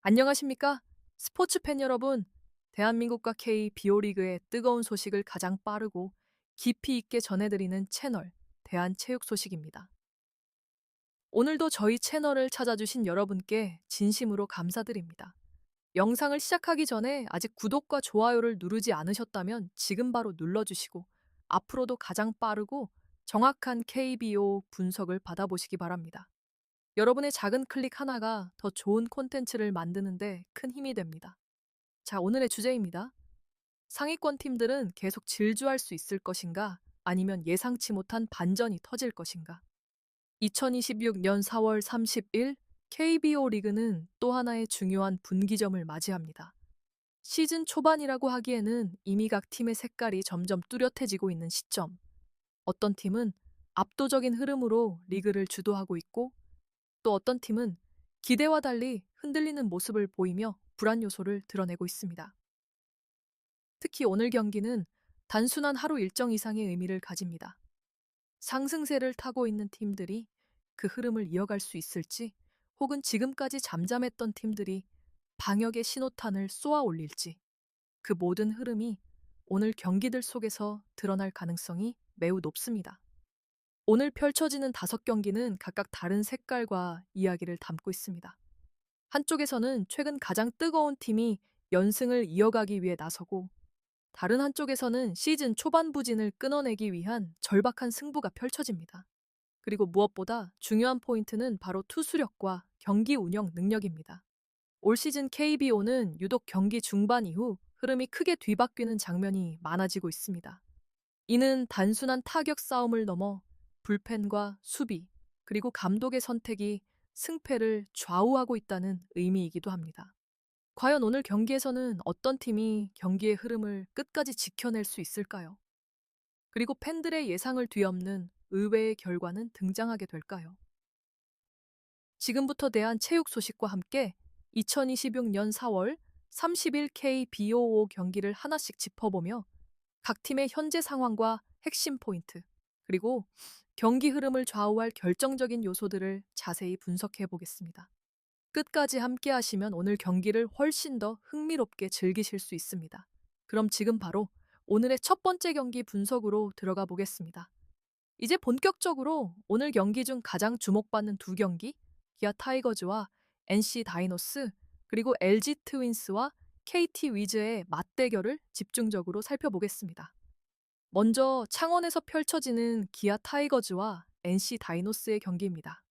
안녕하십니까? 스포츠 팬 여러분. 대한민국과 KBO 리그의 뜨거운 소식을 가장 빠르고 깊이 있게 전해드리는 채널, 대한체육 소식입니다. 오늘도 저희 채널을 찾아주신 여러분께 진심으로 감사드립니다. 영상을 시작하기 전에 아직 구독과 좋아요를 누르지 않으셨다면 지금 바로 눌러주시고 앞으로도 가장 빠르고 정확한 KBO 분석을 받아보시기 바랍니다. 여러분의 작은 클릭 하나가 더 좋은 콘텐츠를 만드는데 큰 힘이 됩니다. 자, 오늘의 주제입니다. 상위권 팀들은 계속 질주할 수 있을 것인가? 아니면 예상치 못한 반전이 터질 것인가? 2026년 4월 30일 KBO 리그는 또 하나의 중요한 분기점을 맞이합니다. 시즌 초반이라고 하기에는 이미 각 팀의 색깔이 점점 뚜렷해지고 있는 시점. 어떤 팀은 압도적인 흐름으로 리그를 주도하고 있고, 또 어떤 팀은 기대와 달리 흔들리는 모습을 보이며 불안 요소를 드러내고 있습니다. 특히 오늘 경기는 단순한 하루 일정 이상의 의미를 가집니다. 상승세를 타고 있는 팀들이 그 흐름을 이어갈 수 있을지, 혹은 지금까지 잠잠했던 팀들이 방역의 신호탄을 쏘아 올릴지, 그 모든 흐름이 오늘 경기들 속에서 드러날 가능성이 매우 높습니다. 오늘 펼쳐지는 5경기는 각각 다른 색깔과 이야기를 담고 있습니다. 한쪽에서는 최근 가장 뜨거운 팀이 연승을 이어가기 위해 나서고, 다른 한쪽에서는 시즌 초반 부진을 끊어내기 위한 절박한 승부가 펼쳐집니다. 그리고 무엇보다 중요한 포인트는 바로 투수력과 경기 운영 능력입니다. 올 시즌 KBO는 유독 경기 중반 이후 흐름이 크게 뒤바뀌는 장면이 많아지고 있습니다. 이는 단순한 타격 싸움을 넘어 불펜과 수비, 그리고 감독의 선택이 승패를 좌우하고 있다는 의미이기도 합니다. 과연 오늘 경기에서는 어떤 팀이 경기의 흐름을 끝까지 지켜낼 수 있을까요? 그리고 팬들의 예상을 뒤엎는 의외의 결과는 등장하게 될까요? 지금부터 대한 체육 소식과 함께 2026년 4월 30일 KBO 경기를 하나씩 짚어보며 각 팀의 현재 상황과 핵심 포인트, 그리고 경기 흐름을 좌우할 결정적인 요소들을 자세히 분석해 보겠습니다. 끝까지 함께 하시면 오늘 경기를 훨씬 더 흥미롭게 즐기실 수 있습니다. 그럼 지금 바로 오늘의 첫 번째 경기 분석으로 들어가 보겠습니다. 이제 본격적으로 오늘 경기 중 가장 주목받는 두 경기, 기아 타이거즈와 NC 다이노스, 그리고 LG 트윈스와 KT 위즈의 맞대결을 집중적으로 살펴보겠습니다. 먼저 창원에서 펼쳐지는 기아 타이거즈와 NC 다이노스의 경기입니다.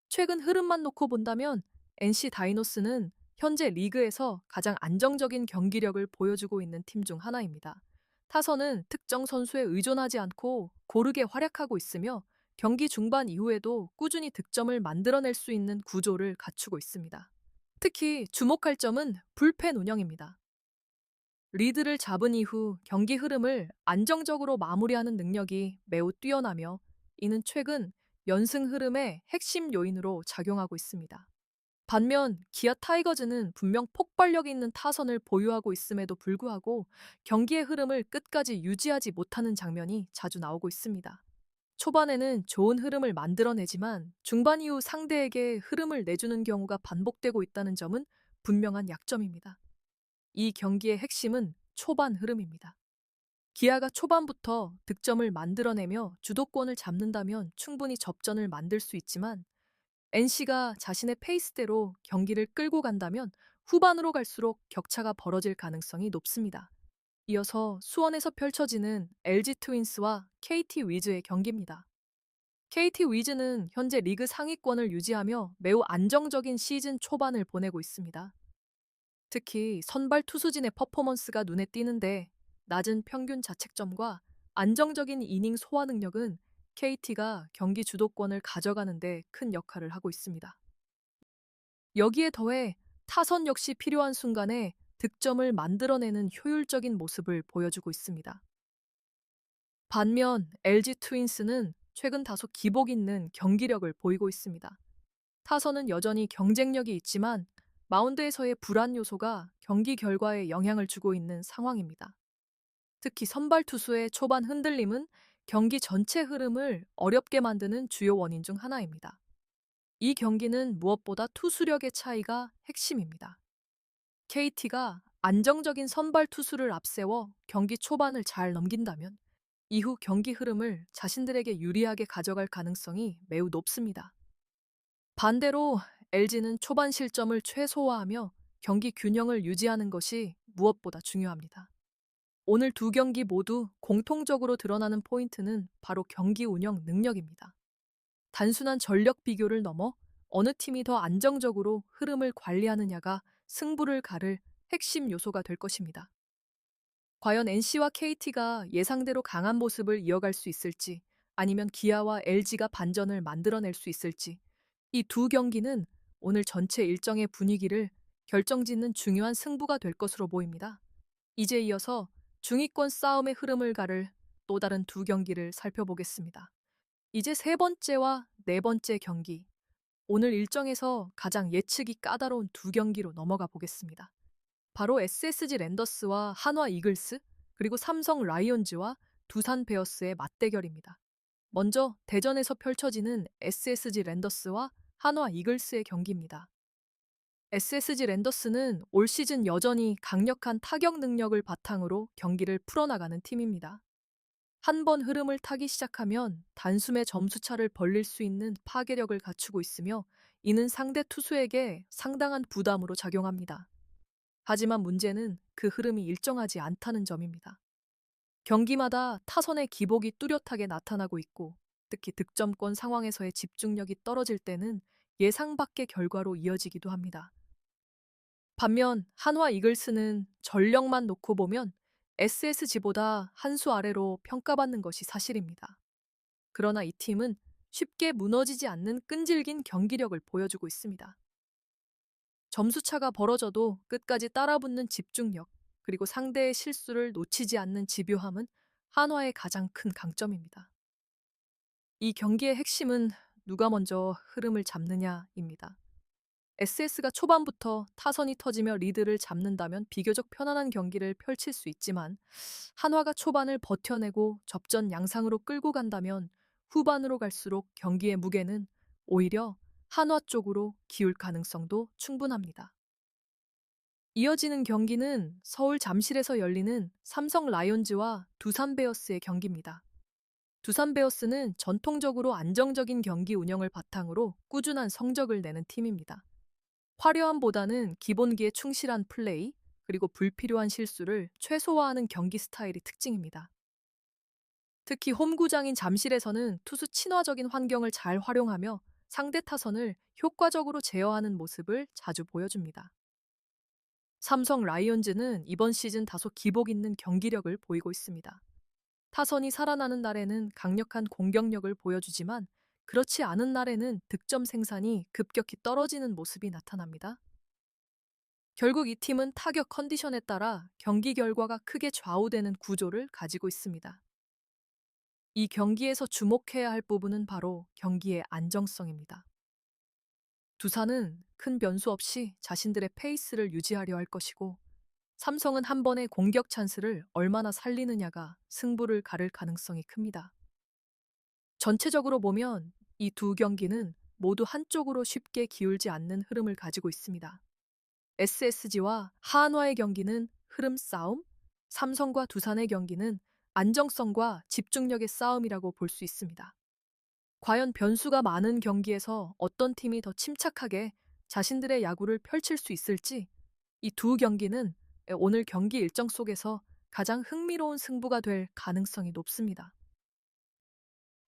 최근 흐름만 놓고 본다면 NC 다이노스는 현재 리그에서 가장 안정적인 경기력을 보여주고 있는 팀 중 하나입니다. 타선은 특정 선수에 의존하지 않고 고르게 활약하고 있으며 경기 중반 이후에도 꾸준히 득점을 만들어낼 수 있는 구조를 갖추고 있습니다. 특히 주목할 점은 불펜 운영입니다. 리드를 잡은 이후 경기 흐름을 안정적으로 마무리하는 능력이 매우 뛰어나며, 이는 최근 연승 흐름의 핵심 요인으로 작용하고 있습니다. 반면 기아 타이거즈는 분명 폭발력 있는 타선을 보유하고 있음에도 불구하고 경기의 흐름을 끝까지 유지하지 못하는 장면이 자주 나오고 있습니다. 초반에는 좋은 흐름을 만들어내지만 중반 이후 상대에게 흐름을 내주는 경우가 반복되고 있다는 점은 분명한 약점입니다. 이 경기의 핵심은 초반 흐름입니다. 기아가 초반부터 득점을 만들어내며 주도권을 잡는다면 충분히 접전을 만들 수 있지만, NC가 자신의 페이스대로 경기를 끌고 간다면 후반으로 갈수록 격차가 벌어질 가능성이 높습니다. 이어서 수원에서 펼쳐지는 LG 트윈스와 KT 위즈의 경기입니다. KT 위즈는 현재 리그 상위권을 유지하며 매우 안정적인 시즌 초반을 보내고 있습니다. 특히 선발 투수진의 퍼포먼스가 눈에 띄는데, 낮은 평균 자책점과 안정적인 이닝 소화 능력은 KT가 경기 주도권을 가져가는 데 큰 역할을 하고 있습니다. 여기에 더해 타선 역시 필요한 순간에 득점을 만들어내는 효율적인 모습을 보여주고 있습니다. 반면 LG 트윈스는 최근 다소 기복 있는 경기력을 보이고 있습니다. 타선은 여전히 경쟁력이 있지만 마운드에서의 불안 요소가 경기 결과에 영향을 주고 있는 상황입니다. 특히 선발 투수의 초반 흔들림은 경기 전체 흐름을 어렵게 만드는 주요 원인 중 하나입니다. 이 경기는 무엇보다 투수력의 차이가 핵심입니다. KT가 안정적인 선발 투수를 앞세워 경기 초반을 잘 넘긴다면 이후 경기 흐름을 자신들에게 유리하게 가져갈 가능성이 매우 높습니다. 반대로 LG는 초반 실점을 최소화하며 경기 균형을 유지하는 것이 무엇보다 중요합니다. 오늘 두 경기 모두 공통적으로 드러나는 포인트는 바로 경기 운영 능력입니다. 단순한 전력 비교를 넘어 어느 팀이 더 안정적으로 흐름을 관리하느냐가 승부를 가를 핵심 요소가 될 것입니다. 과연 NC와 KT가 예상대로 강한 모습을 이어갈 수 있을지, 아니면 기아와 LG가 반전을 만들어낼 수 있을지, 이 두 경기는 오늘 전체 일정의 분위기를 결정짓는 중요한 승부가 될 것으로 보입니다. 이제 이어서 중위권 싸움의 흐름을 가를 또 다른 두 경기를 살펴보겠습니다. 이제 세 번째와 네 번째 경기, 오늘 일정에서 가장 예측이 까다로운 두 경기로 넘어가 보겠습니다. 바로 SSG 랜더스와 한화 이글스, 그리고 삼성 라이온즈와 두산 베어스의 맞대결입니다. 먼저 대전에서 펼쳐지는 SSG 랜더스와 한화 이글스의 경기입니다. SSG 랜더스는 올 시즌 여전히 강력한 타격 능력을 바탕으로 경기를 풀어나가는 팀입니다. 한 번 흐름을 타기 시작하면 단숨에 점수차를 벌릴 수 있는 파괴력을 갖추고 있으며, 이는 상대 투수에게 상당한 부담으로 작용합니다. 하지만 문제는 그 흐름이 일정하지 않다는 점입니다. 경기마다 타선의 기복이 뚜렷하게 나타나고 있고, 특히 득점권 상황에서의 집중력이 떨어질 때는 예상 밖의 결과로 이어지기도 합니다. 반면 한화 이글스는 전력만 놓고 보면 SSG보다 한 수 아래로 평가받는 것이 사실입니다. 그러나 이 팀은 쉽게 무너지지 않는 끈질긴 경기력을 보여주고 있습니다. 점수차가 벌어져도 끝까지 따라붙는 집중력, 그리고 상대의 실수를 놓치지 않는 집요함은 한화의 가장 큰 강점입니다. 이 경기의 핵심은 누가 먼저 흐름을 잡느냐입니다. SS가 초반부터 타선이 터지며 리드를 잡는다면 비교적 편안한 경기를 펼칠 수 있지만, 한화가 초반을 버텨내고 접전 양상으로 끌고 간다면 후반으로 갈수록 경기의 무게는 오히려 한화 쪽으로 기울 가능성도 충분합니다. 이어지는 경기는 서울 잠실에서 열리는 삼성 라이온즈와 두산 베어스의 경기입니다. 두산 베어스는 전통적으로 안정적인 경기 운영을 바탕으로 꾸준한 성적을 내는 팀입니다. 화려함보다는 기본기에 충실한 플레이, 그리고 불필요한 실수를 최소화하는 경기 스타일이 특징입니다. 특히 홈구장인 잠실에서는 투수 친화적인 환경을 잘 활용하며 상대 타선을 효과적으로 제어하는 모습을 자주 보여줍니다. 삼성 라이온즈는 이번 시즌 다소 기복 있는 경기력을 보이고 있습니다. 타선이 살아나는 날에는 강력한 공격력을 보여주지만, 그렇지 않은 날에는 득점 생산이 급격히 떨어지는 모습이 나타납니다. 결국 이 팀은 타격 컨디션에 따라 경기 결과가 크게 좌우되는 구조를 가지고 있습니다. 이 경기에서 주목해야 할 부분은 바로 경기의 안정성입니다. 두산은 큰 변수 없이 자신들의 페이스를 유지하려 할 것이고, 삼성은 한 번의 공격 찬스를 얼마나 살리느냐가 승부를 가를 가능성이 큽니다. 전체적으로 보면 이 두 경기는 모두 한쪽으로 쉽게 기울지 않는 흐름을 가지고 있습니다. SSG와 한화의 경기는 흐름 싸움, 삼성과 두산의 경기는 안정성과 집중력의 싸움이라고 볼 수 있습니다. 과연 변수가 많은 경기에서 어떤 팀이 더 침착하게 자신들의 야구를 펼칠 수 있을지, 이 두 경기는 오늘 경기 일정 속에서 가장 흥미로운 승부가 될 가능성이 높습니다.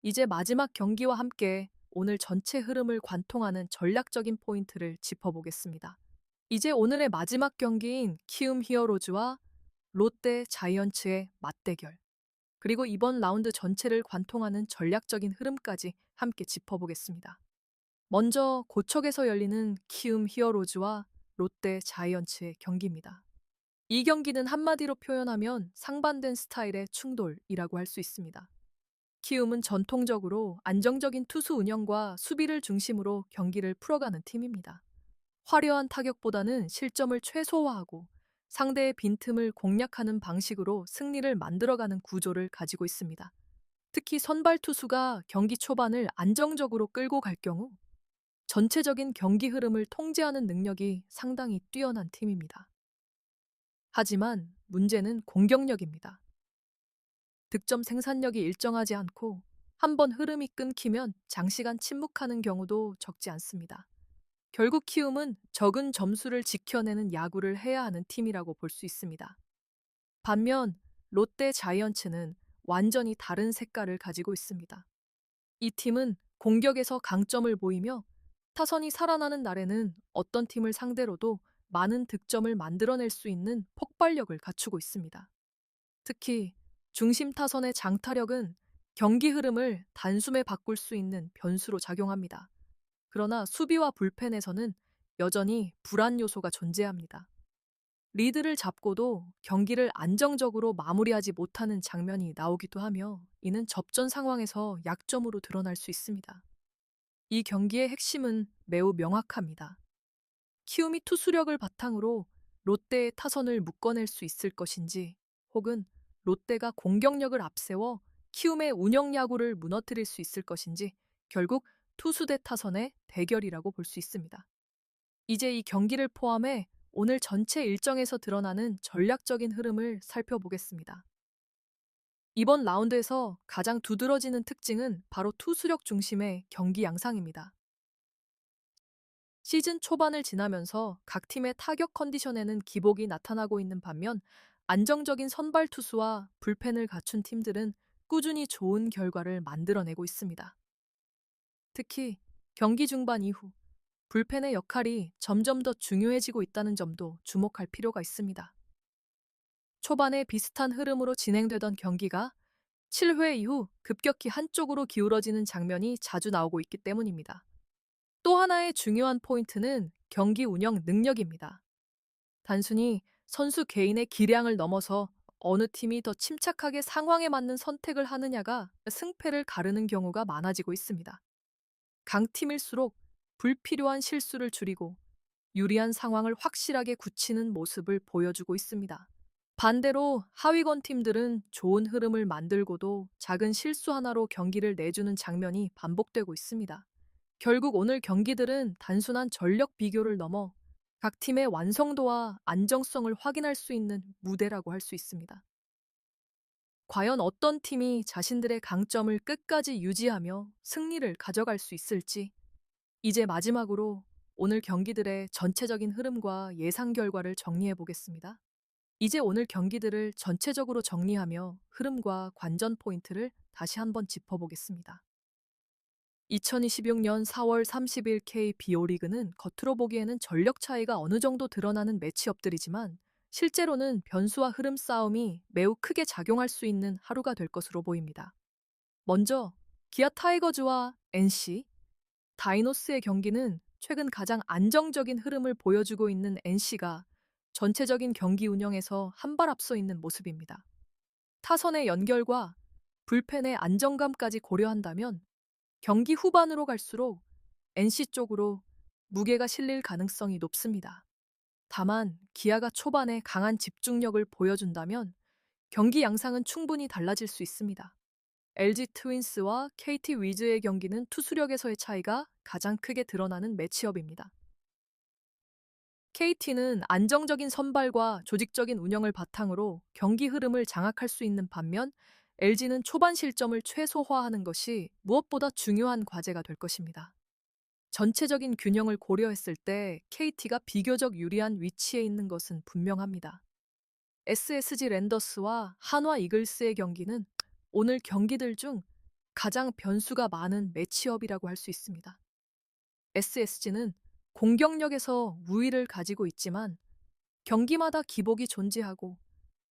이제 마지막 경기와 함께 오늘 전체 흐름을 관통하는 전략적인 포인트를 짚어보겠습니다. 이제 오늘의 마지막 경기인 키움 히어로즈와 롯데 자이언츠의 맞대결, 그리고 이번 라운드 전체를 관통하는 전략적인 흐름까지 함께 짚어보겠습니다. 먼저 고척에서 열리는 키움 히어로즈와 롯데 자이언츠의 경기입니다. 이 경기는 한마디로 표현하면 상반된 스타일의 충돌이라고 할 수 있습니다. 키움은 전통적으로 안정적인 투수 운영과 수비를 중심으로 경기를 풀어가는 팀입니다. 화려한 타격보다는 실점을 최소화하고 상대의 빈틈을 공략하는 방식으로 승리를 만들어가는 구조를 가지고 있습니다. 특히 선발 투수가 경기 초반을 안정적으로 끌고 갈 경우 전체적인 경기 흐름을 통제하는 능력이 상당히 뛰어난 팀입니다. 하지만 문제는 공격력입니다. 득점 생산력이 일정하지 않고 한 번 흐름이 끊기면 장시간 침묵하는 경우도 적지 않습니다. 결국 키움은 적은 점수를 지켜내는 야구를 해야 하는 팀이라고 볼 수 있습니다. 반면 롯데 자이언츠는 완전히 다른 색깔을 가지고 있습니다. 이 팀은 공격에서 강점을 보이며 타선이 살아나는 날에는 어떤 팀을 상대로도 많은 득점을 만들어낼 수 있는 폭발력을 갖추고 있습니다. 특히 중심 타선의 장타력은 경기 흐름을 단숨에 바꿀 수 있는 변수로 작용합니다. 그러나 수비와 불펜에서는 여전히 불안 요소가 존재합니다. 리드를 잡고도 경기를 안정적으로 마무리하지 못하는 장면이 나오기도 하며 이는 접전 상황에서 약점으로 드러날 수 있습니다. 이 경기의 핵심은 매우 명확합니다. 키움이 투수력을 바탕으로 롯데의 타선을 묶어낼 수 있을 것인지 혹은 롯데가 공격력을 앞세워 키움의 운영 야구를 무너뜨릴 수 있을 것인지 결국 투수 대 타선의 대결이라고 볼 수 있습니다. 이제 이 경기를 포함해 오늘 전체 일정에서 드러나는 전략적인 흐름을 살펴보겠습니다. 이번 라운드에서 가장 두드러지는 특징은 바로 투수력 중심의 경기 양상입니다. 시즌 초반을 지나면서 각 팀의 타격 컨디션에는 기복이 나타나고 있는 반면 안정적인 선발 투수와 불펜을 갖춘 팀들은 꾸준히 좋은 결과를 만들어내고 있습니다. 특히 경기 중반 이후 불펜의 역할이 점점 더 중요해지고 있다는 점도 주목할 필요가 있습니다. 초반에 비슷한 흐름으로 진행되던 경기가 7회 이후 급격히 한쪽으로 기울어지는 장면이 자주 나오고 있기 때문입니다. 또 하나의 중요한 포인트는 경기 운영 능력입니다. 단순히 선수 개인의 기량을 넘어서 어느 팀이 더 침착하게 상황에 맞는 선택을 하느냐가 승패를 가르는 경우가 많아지고 있습니다. 강팀일수록 불필요한 실수를 줄이고 유리한 상황을 확실하게 굳히는 모습을 보여주고 있습니다. 반대로 하위권 팀들은 좋은 흐름을 만들고도 작은 실수 하나로 경기를 내주는 장면이 반복되고 있습니다. 결국 오늘 경기들은 단순한 전력 비교를 넘어 각 팀의 완성도와 안정성을 확인할 수 있는 무대라고 할 수 있습니다. 과연 어떤 팀이 자신들의 강점을 끝까지 유지하며 승리를 가져갈 수 있을지, 이제 마지막으로 오늘 경기들의 전체적인 흐름과 예상 결과를 정리해 보겠습니다. 이제 오늘 경기들을 전체적으로 정리하며 흐름과 관전 포인트를 다시 한번 짚어보겠습니다. 2026년 4월 30일 KBO 리그는 겉으로 보기에는 전력 차이가 어느 정도 드러나는 매치업들이지만 실제로는 변수와 흐름 싸움이 매우 크게 작용할 수 있는 하루가 될 것으로 보입니다. 먼저 기아 타이거즈와 NC, 다이노스의 경기는 최근 가장 안정적인 흐름을 보여주고 있는 NC가 전체적인 경기 운영에서 한 발 앞서 있는 모습입니다. 타선의 연결과 불펜의 안정감까지 고려한다면 경기 후반으로 갈수록 NC 쪽으로 무게가 실릴 가능성이 높습니다. 다만 기아가 초반에 강한 집중력을 보여준다면 경기 양상은 충분히 달라질 수 있습니다. LG 트윈스와 KT 위즈의 경기는 투수력에서의 차이가 가장 크게 드러나는 매치업입니다. KT는 안정적인 선발과 조직적인 운영을 바탕으로 경기 흐름을 장악할 수 있는 반면 LG는 초반 실점을 최소화하는 것이 무엇보다 중요한 과제가 될 것입니다. 전체적인 균형을 고려했을 때 KT가 비교적 유리한 위치에 있는 것은 분명합니다. SSG 랜더스와 한화 이글스의 경기는 오늘 경기들 중 가장 변수가 많은 매치업이라고 할 수 있습니다. SSG는 공격력에서 우위를 가지고 있지만 경기마다 기복이 존재하고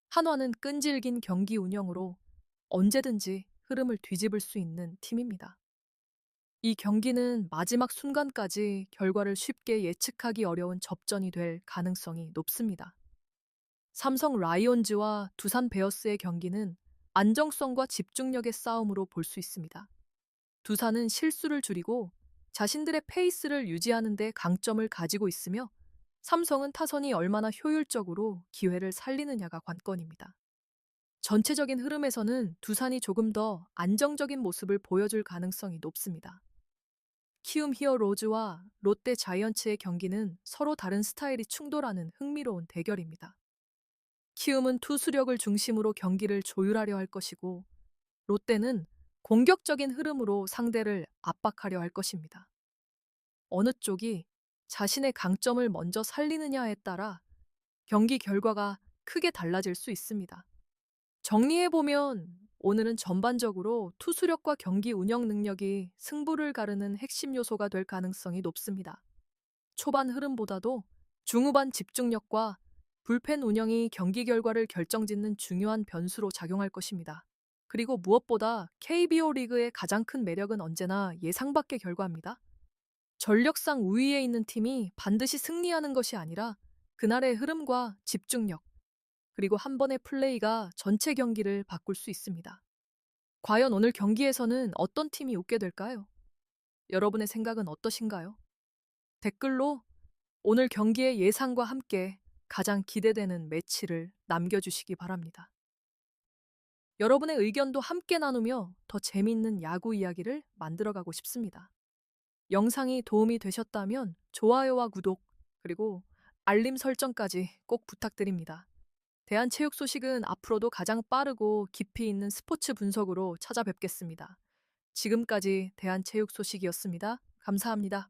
한화는 끈질긴 경기 운영으로 언제든지 흐름을 뒤집을 수 있는 팀입니다. 이 경기는 마지막 순간까지 결과를 쉽게 예측하기 어려운 접전이 될 가능성이 높습니다. 삼성 라이온즈와 두산 베어스의 경기는 안정성과 집중력의 싸움으로 볼 수 있습니다. 두산은 실수를 줄이고 자신들의 페이스를 유지하는 데 강점을 가지고 있으며 삼성은 타선이 얼마나 효율적으로 기회를 살리느냐가 관건입니다. 전체적인 흐름에서는 두산이 조금 더 안정적인 모습을 보여줄 가능성이 높습니다. 키움 히어로즈와 롯데 자이언츠의 경기는 서로 다른 스타일이 충돌하는 흥미로운 대결입니다. 키움은 투수력을 중심으로 경기를 조율하려 할 것이고, 롯데는 공격적인 흐름으로 상대를 압박하려 할 것입니다. 어느 쪽이 자신의 강점을 먼저 살리느냐에 따라 경기 결과가 크게 달라질 수 있습니다. 정리해보면 오늘은 전반적으로 투수력과 경기 운영 능력이 승부를 가르는 핵심 요소가 될 가능성이 높습니다. 초반 흐름보다도 중후반 집중력과 불펜 운영이 경기 결과를 결정짓는 중요한 변수로 작용할 것입니다. 그리고 무엇보다 KBO 리그의 가장 큰 매력은 언제나 예상 밖의 결과입니다. 전력상 우위에 있는 팀이 반드시 승리하는 것이 아니라 그날의 흐름과 집중력, 그리고 한 번의 플레이가 전체 경기를 바꿀 수 있습니다. 과연 오늘 경기에서는 어떤 팀이 웃게 될까요? 여러분의 생각은 어떠신가요? 댓글로 오늘 경기의 예상과 함께 가장 기대되는 매치를 남겨주시기 바랍니다. 여러분의 의견도 함께 나누며 더 재미있는 야구 이야기를 만들어가고 싶습니다. 영상이 도움이 되셨다면 좋아요와 구독, 그리고 알림 설정까지 꼭 부탁드립니다. 대한체육 소식은 앞으로도 가장 빠르고 깊이 있는 스포츠 분석으로 찾아뵙겠습니다. 지금까지 대한체육 소식이었습니다. 감사합니다.